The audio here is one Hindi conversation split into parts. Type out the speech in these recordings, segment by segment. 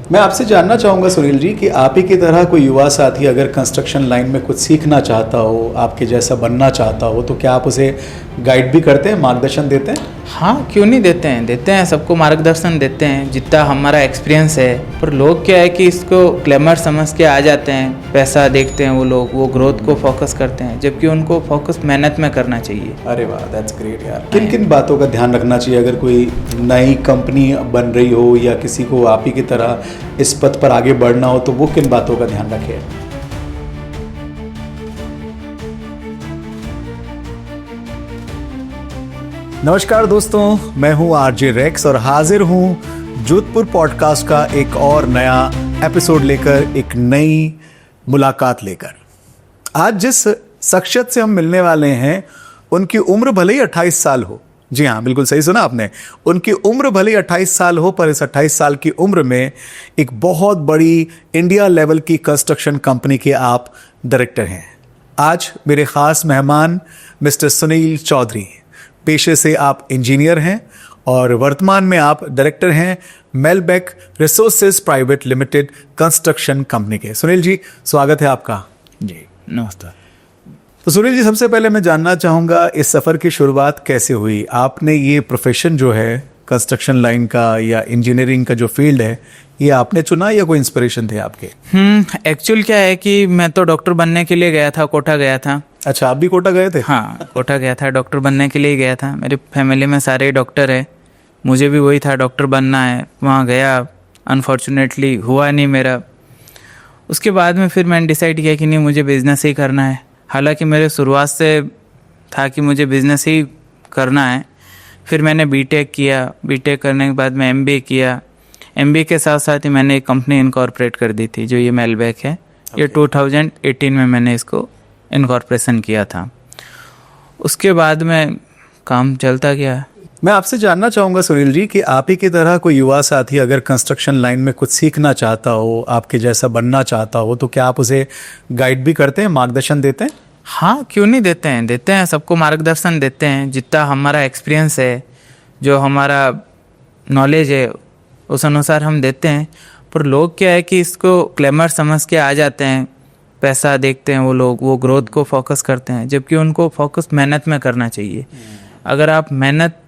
मैं आपसे जानना चाहूँगा सुनील जी कि आप ही की तरह कोई युवा साथी अगर कंस्ट्रक्शन लाइन में कुछ सीखना चाहता हो, आपके जैसा बनना चाहता हो, तो क्या आप उसे गाइड भी करते हैं, मार्गदर्शन देते हैं? हाँ, क्यों नहीं देते हैं सबको मार्गदर्शन देते हैं जितना हमारा एक्सपीरियंस है। पर लोग क्या है कि इसको ग्लैमर समझ के आ जाते हैं, पैसा देखते हैं वो लोग, वो ग्रोथ को फोकस करते हैं, जबकि उनको फोकस मेहनत में करना चाहिए। अरे वाह, दैट्स ग्रेट यार। किन किन बातों का ध्यान रखना चाहिए अगर कोई नई कंपनी बन रही हो या किसी को आप ही की तरह इस पथ पर आगे बढ़ना हो, तो वो किन बातों का ध्यान रखे? नमस्कार दोस्तों, मैं हूं आरजे रेक्स और हाजिर हूं जोधपुर पॉडकास्ट का एक और नया एपिसोड लेकर, एक नई मुलाकात लेकर। आज जिस शख्सियत से हम मिलने वाले हैं उनकी उम्र भले ही 28 साल हो। जी हाँ, बिल्कुल सही सुना आपने। उनकी उम्र भले ही 28 साल हो, पर इस 28 साल की उम्र में एक बहुत बड़ी इंडिया लेवल की कंस्ट्रक्शन कंपनी के आप डायरेक्टर हैं। आज मेरे खास मेहमान मिस्टर सुनील चौधरी। पेशे से आप इंजीनियर हैं और वर्तमान में आप डायरेक्टर हैं Melbeck resources private limited construction company के। सुनील जी, स्वागत है आपका। जी नमस्कार। तो सुनील जी, सबसे पहले मैं जानना चाहूँगा इस सफ़र की शुरुआत कैसे हुई? आपने ये प्रोफेशन जो है कंस्ट्रक्शन लाइन का या इंजीनियरिंग का जो फील्ड है, ये आपने चुना या कोई इंस्पिरेशन थे आपके? एक्चुअल क्या है कि मैं तो डॉक्टर बनने के लिए गया था, कोटा गया था। अच्छा, आप भी कोटा गए थे? हाँ, कोटा गया था, डॉक्टर बनने के लिए गया था। मेरी फैमिली में सारे डॉक्टर है, मुझे भी वही था, डॉक्टर बनना है। वहाँ गया, अनफॉर्चुनेटली हुआ नहीं मेरा। उसके बाद में फिर मैंने डिसाइड किया कि नहीं, मुझे बिज़नेस ही करना है। हालांकि मेरे शुरुआत से था कि मुझे बिज़नेस ही करना है। फिर मैंने बीटेक किया, बीटेक करने के बाद मैं एमबीए किया। एमबीए के साथ साथ ही मैंने एक कंपनी इनकॉर्पोरेट कर दी थी, जो ये मेलबेक है। ये 2018 में मैंने इसको इनकॉर्पोरेशन किया था। उसके बाद में काम चलता गया। मैं आपसे जानना चाहूँगा सुनील जी कि आप ही की तरह कोई युवा साथी अगर कंस्ट्रक्शन लाइन में कुछ सीखना चाहता हो, आपके जैसा बनना चाहता हो, तो क्या आप उसे गाइड भी करते हैं, मार्गदर्शन देते हैं? हाँ, क्यों नहीं देते हैं सबको मार्गदर्शन देते हैं जितना हमारा एक्सपीरियंस है, जो हमारा नॉलेज है, उस अनुसार हम देते हैं। पर लोग क्या है कि इसको ग्लैमर समझ के आ जाते हैं, पैसा देखते हैं वो लोग, वो ग्रोथ को फोकस करते हैं, जबकि उनको फोकस मेहनत में करना चाहिए। अगर आप मेहनत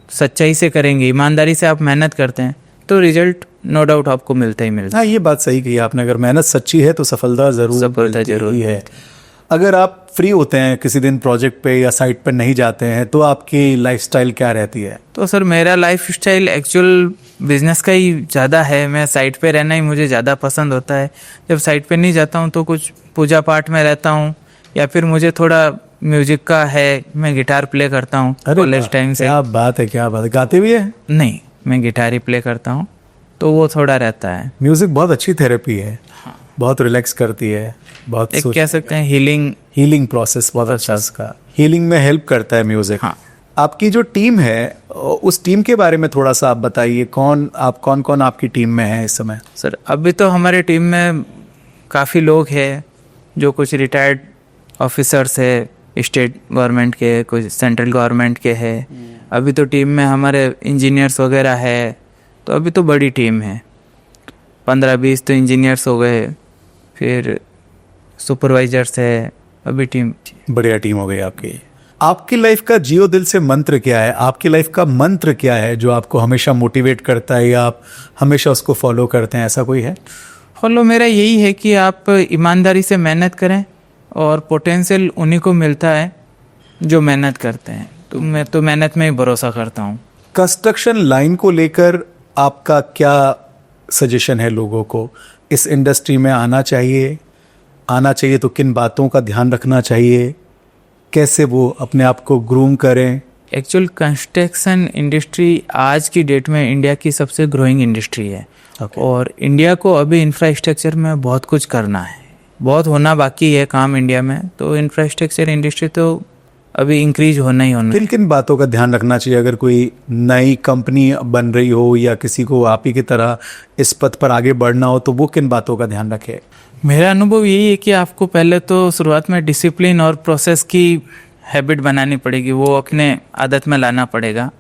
सच्चाई से करेंगे, ईमानदारी से आप मेहनत करते हैं, तो रिजल्ट नो डाउट आपको मिलता ही मिलता है। हाँ, ये बात सही कही आपने। अगर मेहनत सच्ची है तो सफलता जरूर ही है। अगर आप फ्री होते हैं, किसी दिन प्रोजेक्ट पे या साइट पे नहीं जाते हैं, तो आपकी लाइफस्टाइल क्या रहती है? तो सर, मेरा लाइफस्टाइल एक्चुअल बिजनेस का ही ज़्यादा है। मैं साइट पे रहना ही मुझे ज़्यादा पसंद होता है। जब साइट पे नहीं जाता हूँ तो कुछ पूजा पाठ में रहता हूँ, या फिर मुझे थोड़ा म्यूजिक का है, मैं गिटार प्ले करता हूँ कॉलेज टाइम से। क्या बात है। गाते भी है? नहीं, मैं गिटार ही प्ले करता हूँ, तो वो थोड़ा रहता है। म्यूजिक बहुत अच्छी थेरेपी है। हाँ। बहुत रिलैक्स करती है, बहुत एक कह सकते हैं हीलिंग प्रोसेस बहुत अच्छा उसका, हीलिंग में हेल्प करता है म्यूजिक। हाँ। आपकी जो टीम है, उस टीम के बारे में थोड़ा सा आप बताइए। कौन कौन आपकी टीम में है इस समय? सर, अभी तो हमारे टीम में काफ़ी लोग हैं, जो कुछ रिटायर्ड ऑफिसर्स है, स्टेट गवर्नमेंट के, कुछ सेंट्रल गवर्नमेंट के है। अभी तो टीम में हमारे इंजीनियर्स वगैरह है, तो अभी तो बड़ी टीम है। 15-20 तो इंजीनियर्स हो गए, फिर सुपरवाइजर्स है, अभी टीम। बढ़िया टीम हो गई आपकी। आपकी लाइफ का जियो दिल से मंत्र क्या है? आपकी लाइफ का मंत्र क्या है जो आपको हमेशा मोटिवेट करता है या आप हमेशा उसको फॉलो करते हैं? ऐसा कोई है? फॉलो मेरा यही है कि आप ईमानदारी से मेहनत करें, और पोटेंशियल उन्हीं को मिलता है जो मेहनत करते हैं। तो मैं तो मेहनत में ही भरोसा करता हूँ। कंस्ट्रक्शन लाइन को लेकर आपका क्या सजेशन है लोगों को? इस इंडस्ट्री में आना चाहिए तो किन बातों का ध्यान रखना चाहिए? कैसे वो अपने आप को ग्रूम करें? एक्चुअल कंस्ट्रक्शन इंडस्ट्री आज की डेट में इंडिया की सबसे ग्रोइंग इंडस्ट्री है। और इंडिया को अभी इंफ्रास्ट्रक्चर में बहुत कुछ करना है, बहुत होना बाकी है काम इंडिया में। तो इंफ्रास्ट्रक्चर इंडस्ट्री तो अभी इंक्रीज होना ही होना। किन किन बातों का ध्यान रखना चाहिए अगर कोई नई कंपनी बन रही हो या किसी को आप ही की तरह इस पथ पर आगे बढ़ना हो, तो वो किन बातों का ध्यान रखे? मेरा अनुभव यही है कि आपको पहले तो शुरुआत में डिसिप्लिन और प्रोसेस की हैबिट बनानी पड़ेगी, वो अपने आदत में लाना पड़ेगा।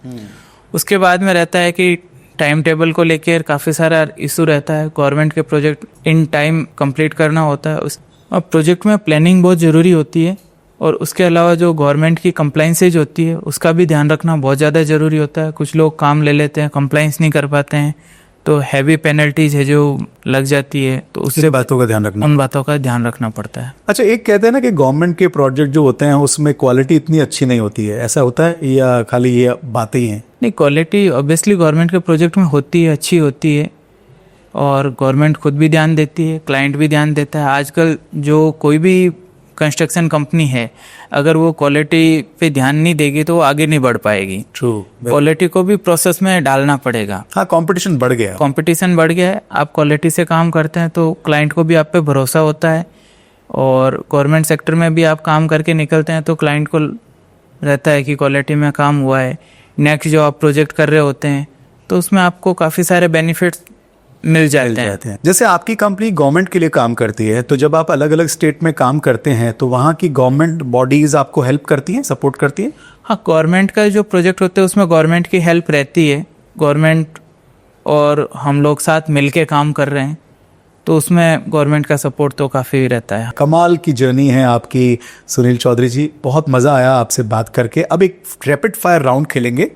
उसके बाद में रहता है कि टाइम टेबल को लेकर काफ़ी सारा इशू रहता है। गवर्नमेंट के प्रोजेक्ट इन टाइम कंप्लीट करना होता है और प्रोजेक्ट में प्लानिंग बहुत ज़रूरी होती है, और उसके अलावा जो गवर्नमेंट की कंप्लाइंसेज होती है उसका भी ध्यान रखना बहुत ज़्यादा ज़रूरी होता है। कुछ लोग काम ले लेते हैं, कंप्लाइंस नहीं कर पाते हैं, तो हैवी पेनल्टीज है जो लग जाती है, तो उससे बातों का ध्यान रखना, उन बातों का ध्यान रखना पड़ता है। अच्छा, एक कहते हैं ना कि गवर्नमेंट के प्रोजेक्ट जो होते हैं उसमें क्वालिटी इतनी अच्छी नहीं होती है, ऐसा होता है या खाली ये बातें ही हैं? नहीं, क्वालिटी ऑब्वियसली गवर्नमेंट के प्रोजेक्ट में होती है, अच्छी होती है, और गवर्नमेंट खुद भी ध्यान देती है, क्लाइंट भी ध्यान देता है। आजकल जो कोई भी कंस्ट्रक्शन कंपनी है, अगर वो क्वालिटी पे ध्यान नहीं देगी तो वो आगे नहीं बढ़ पाएगी। ट्रू, क्वालिटी को भी प्रोसेस में डालना पड़ेगा। हाँ, कंपटीशन बढ़ गया, कंपटीशन बढ़ गया है। आप क्वालिटी से काम करते हैं तो क्लाइंट को भी आप पे भरोसा होता है, और गवर्नमेंट सेक्टर में भी आप काम करके निकलते हैं तो क्लाइंट को रहता है कि क्वालिटी में काम हुआ है। नेक्स्ट जो आप प्रोजेक्ट कर रहे होते हैं तो उसमें आपको काफ़ी सारे बेनिफिट्स मिल जाते हैं। जैसे आपकी कंपनी गवर्नमेंट के लिए काम करती है, तो जब आप अलग अलग स्टेट में काम करते हैं तो वहाँ की गवर्नमेंट बॉडीज आपको हेल्प करती हैं, सपोर्ट करती हैं? हाँ, गवर्नमेंट का जो प्रोजेक्ट होते हैं उसमें गवर्नमेंट की हेल्प रहती है। गवर्नमेंट और हम लोग साथ मिल के काम कर रहे हैं तो उसमें गवर्नमेंट का सपोर्ट तो काफ़ी रहता है। कमाल की जर्नी है आपकी सुनील चौधरी जी, बहुत मज़ा आया आपसे बात करके। अब एक रैपिड फायर राउंड खेलेंगे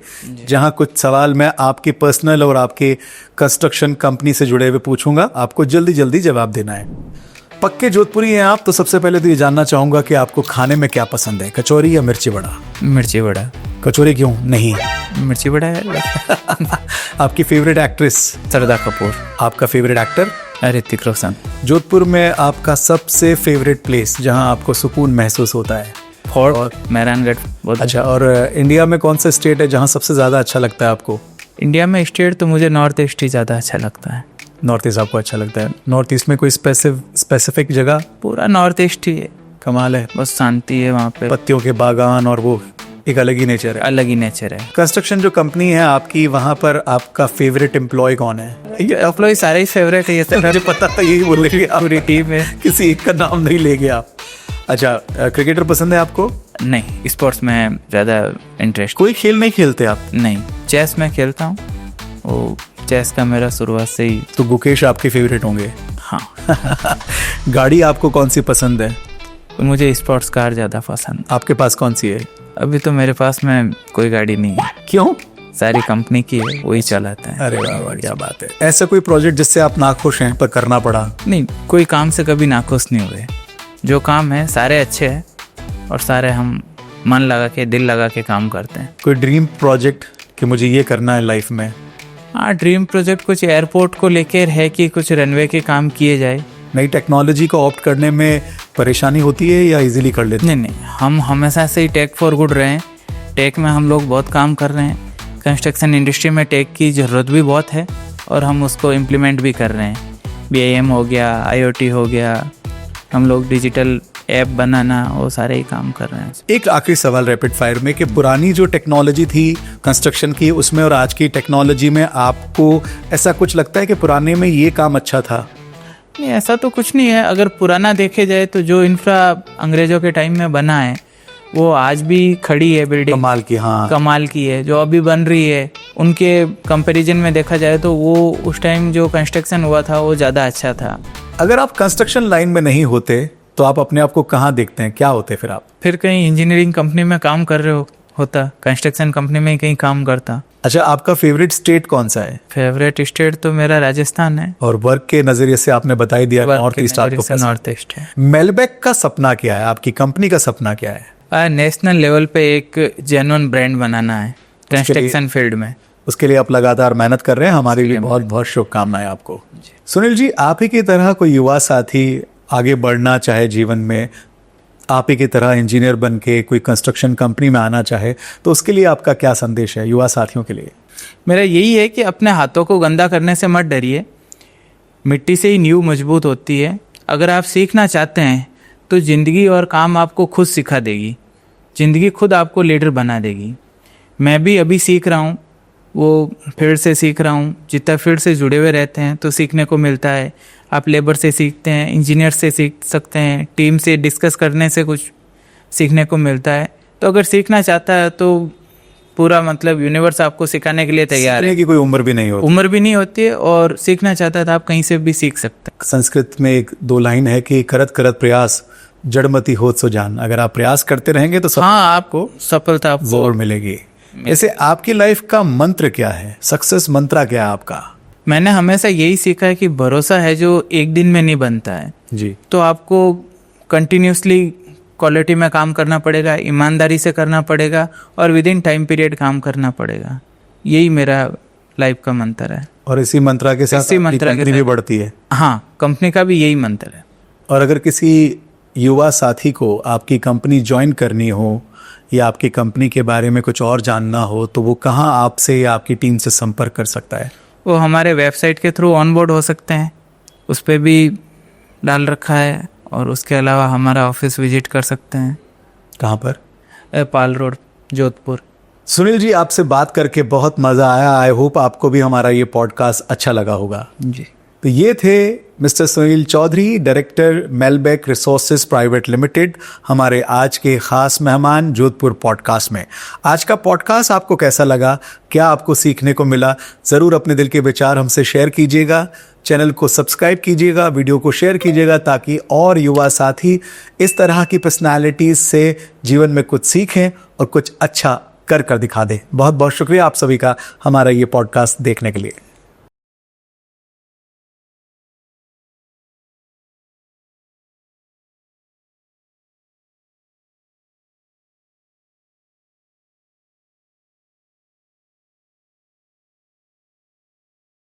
जहां कुछ सवाल मैं आपके पर्सनल और आपके कंस्ट्रक्शन कंपनी से जुड़े हुए पूछूंगा, आपको जल्दी जल्दी जवाब देना है। पक्के जोधपुरी हैं आप, तो सबसे पहले तो ये जानना चाहूंगा कि आपको खाने में क्या पसंद है, कचौरी या मिर्ची बड़ा? मिर्ची बड़ा। कचौरी क्यों नहीं? मिर्ची बड़ा है। आपकी फेवरेट एक्ट्रेस? श्रद्धा कपूर। आपका फेवरेट एक्टर? ऋतिक रोशन। जोधपुर में आपका सबसे फेवरेट प्लेस जहां आपको सुकून महसूस होता है? फोर्ट मेहरानगढ़। बहुत अच्छा, और इंडिया में कौन सा स्टेट है जहां सबसे ज़्यादा अच्छा लगता है आपको? इंडिया में स्टेट तो मुझे नॉर्थ ईस्ट ही ज़्यादा अच्छा लगता है। नॉर्थ ईस्ट आपको अच्छा लगता है? नॉर्थ ईस्ट में कोई स्पेसिफिक जगह? पूरा नॉर्थ ईस्ट ही है। कमाल है, बस शांति है वहाँ पे, पत्तियों के बागान, और वो एक अलग ही नेचर है। अलग ही नेचर है। कंस्ट्रक्शन जो कंपनी है आपकी, वहाँ पर आपका फेवरेट एम्प्लॉय कौन है? ये एम्प्लॉय सारे ही फेवरेट है, ये सब मुझे पता था, यही बोल रही पूरी टीम है, किसी एक का नाम नहीं ले गया आप। अच्छा, क्रिकेटर पसंद है आपको? नहीं, स्पोर्ट्स में ज़्यादा इंटरेस्ट। कोई खेल नहीं खेलते आप? नहीं, चेस में खेलता हूँ, वो चेस का मेरा शुरुआत से ही। तो गुकेश आपके फेवरेट होंगे? हाँ। गाड़ी आपको कौन सी पसंद है? मुझे स्पोर्ट्स कार ज़्यादा पसंद। आपके पास कौन सी है? अभी तो मेरे पास में कोई गाड़ी नहीं है। क्यों? सारी कंपनी की है, वही चलाता है। अरे वाह, क्या बात है। ऐसा कोई प्रोजेक्ट जिससे आप नाखुश हैं पर करना पड़ा? नहीं, कोई काम से कभी नाखुश नहीं हुए। जो काम है सारे अच्छे हैं, और सारे हम मन लगा के, दिल लगा के काम करते हैं। कोई ड्रीम प्रोजेक्ट कि मुझे ये करना है लाइफ में? हाँ, ड्रीम प्रोजेक्ट कुछ एयरपोर्ट को लेकर है कि कुछ रनवे के काम किए जाए। नई टेक्नोलॉजी को ऑप्ट करने में परेशानी होती है या इजीली कर लेते हैं? नहीं, हम हमेशा से ही टेक फॉर गुड रहे हैं। टेक में हम लोग बहुत काम कर रहे हैं। कंस्ट्रक्शन इंडस्ट्री में टेक की ज़रूरत भी बहुत है, और हम उसको इम्प्लीमेंट भी कर रहे हैं। BIM हो गया, IoT हो गया, हम लोग डिजिटल ऐप बनाना, वो सारे ही काम कर रहे हैं। एक आखिरी सवाल रैपिड फायर में, कि पुरानी जो टेक्नोलॉजी थी कंस्ट्रक्शन की, उसमें और आज की टेक्नोलॉजी में आपको ऐसा कुछ लगता है कि पुराने में ये काम अच्छा था? नहीं, ऐसा तो कुछ नहीं है। अगर पुराना देखे जाए तो जो इंफ्रा अंग्रेजों के टाइम में बना है वो आज भी खड़ी है बिल्डिंग। कमाल की। हाँ, कमाल की है। जो अभी बन रही है उनके कंपैरिजन में देखा जाए तो वो उस टाइम जो कंस्ट्रक्शन हुआ था वो ज़्यादा अच्छा था। अगर आप कंस्ट्रक्शन लाइन में नहीं होते तो आप अपने आप को कहाँ देखते हैं, क्या होते फिर आप? फिर कहीं इंजीनियरिंग कंपनी में काम कर रहे होता, कंस्ट्रक्शन कंपनी में ही कहीं काम करता। अच्छा, आपका फेवरेट स्टेट कौन सा है? फेवरेट स्टेट तो मेरा राजस्थान है। और वर्क के नजरिए से आपने बता ही दिया, नॉर्थ ईस्ट आपको पसंद। नॉर्थ ईस्ट है। मेलबेक का सपना क्या है, आपकी कंपनी का सपना क्या है? नेशनल लेवल पे एक जेन्युइन ब्रांड बनाना है कंस्ट्रक्शन फील्ड में। उसके लिए आप लगातार मेहनत कर रहे हैं, हमारे लिए बहुत बहुत शुभकामनाएं आपको। सुनील जी, आप ही की तरह कोई युवा साथी आगे बढ़ना चाहे जीवन में, आप ही की तरह इंजीनियर बन के कोई कंस्ट्रक्शन कंपनी में आना चाहे, तो उसके लिए आपका क्या संदेश है युवा साथियों के लिए? मेरा यही है कि अपने हाथों को गंदा करने से मत डरिए। मिट्टी से ही नींव मजबूत होती है। अगर आप सीखना चाहते हैं तो ज़िंदगी और काम आपको खुद सिखा देगी। ज़िंदगी खुद आपको लीडर बना देगी। मैं भी अभी सीख रहा हूँ, वो फील्ड से सीख रहा हूँ। जितना फील्ड से जुड़े हुए रहते हैं तो सीखने को मिलता है। आप लेबर से सीखते हैं, इंजीनियर से सीख सकते हैं, टीम से डिस्कस करने से कुछ सीखने को मिलता है। तो अगर सीखना चाहता है तो पूरा मतलब यूनिवर्स आपको सिखाने के लिए तैयार है। सीखने की कोई उम्र भी नहीं होती। उम्र भी नहीं होती है, और सीखना चाहता है तो आप कहीं से भी सीख सकते हैं। संस्कृत में एक दो लाइन है कि करत करत प्रयास जड़मति होत सो जान। अगर आप प्रयास करते रहेंगे तो हाँ, आपको सफलता आपको जरूर मिलेगी। ऐसे आपकी लाइफ का मंत्र क्या है, सक्सेस मंत्रा क्या है आपका? मैंने हमेशा यही सीखा है कि भरोसा है जो एक दिन में नहीं बनता है। जी। तो आपको कंटिन्यूसली क्वालिटी में काम करना पड़ेगा, ईमानदारी से करना पड़ेगा, और विद इन टाइम पीरियड काम करना पड़ेगा। यही मेरा लाइफ का मंत्र है। और इसी मंत्रा के साथ इसी आपकी मंत्रा के कंपनी भी साथ- बढ़ती है। हाँ, कंपनी का भी यही मंत्र है। और अगर किसी युवा साथी को आपकी कंपनी ज्वाइन करनी हो या आपकी कंपनी के बारे में कुछ और जानना हो तो वो कहाँ आपसे या आपकी टीम से संपर्क कर सकता है? वो हमारे वेबसाइट के थ्रू ऑनबोर्ड हो सकते हैं, उस पर भी डाल रखा है। और उसके अलावा हमारा ऑफिस विजिट कर सकते हैं। कहाँ पर? पाल रोड, जोधपुर। सुनील जी, आपसे बात करके बहुत मज़ा आया। आई होप आपको भी हमारा ये पॉडकास्ट अच्छा लगा होगा। जी। तो ये थे mister Sunil Chaudhary, director Melbeck resources private limited, हमारे आज के खास मेहमान जोधपुर पॉडकास्ट में। आज का पॉडकास्ट आपको कैसा लगा, क्या आपको सीखने को मिला? ज़रूर अपने दिल के विचार हमसे शेयर कीजिएगा। चैनल को सब्सक्राइब कीजिएगा, वीडियो को शेयर कीजिएगा, ताकि और युवा साथी इस तरह की पर्सनालिटीज से जीवन में कुछ सीखें और कुछ अच्छा कर दिखा दें। बहुत बहुत शुक्रिया आप सभी का हमारा ये पॉडकास्ट देखने के लिए।